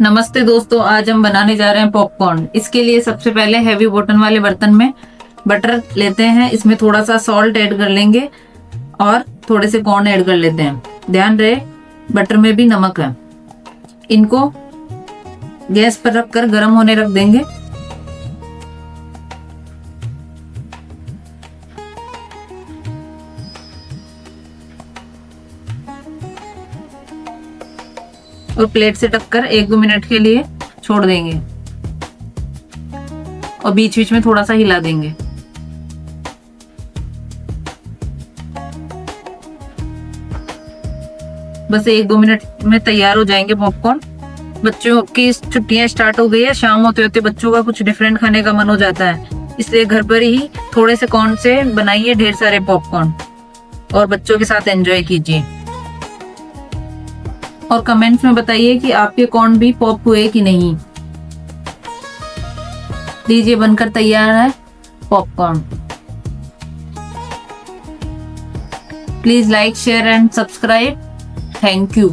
नमस्ते दोस्तों, आज हम बनाने जा रहे हैं पॉपकॉर्न। इसके लिए सबसे पहले हैवी बॉटम वाले बर्तन में बटर लेते हैं। इसमें थोड़ा सा सॉल्ट ऐड कर लेंगे और थोड़े से कॉर्न ऐड कर लेते हैं। ध्यान रहे बटर में भी नमक है। इनको गैस पर रखकर गर्म होने रख देंगे। और प्लेट से ढककर 1-2 मिनट के लिए छोड़ देंगे और बीच बीच में थोड़ा सा हिला देंगे। बस 1-2 मिनट में तैयार हो जाएंगे पॉपकॉर्न। बच्चों की छुट्टियां स्टार्ट हो गई है। शाम होते होते बच्चों का कुछ डिफरेंट खाने का मन हो जाता है, इसलिए घर पर ही थोड़े से कॉर्न से बनाइए ढेर सारे पॉपकॉर्न और बच्चों के साथ एंजॉय कीजिए। और कमेंट्स में बताइए कि आपके कॉर्न भी पॉप हुए कि नहीं। लीजिए, बनकर तैयार है popcorn. Please like, share and subscribe. Thank you.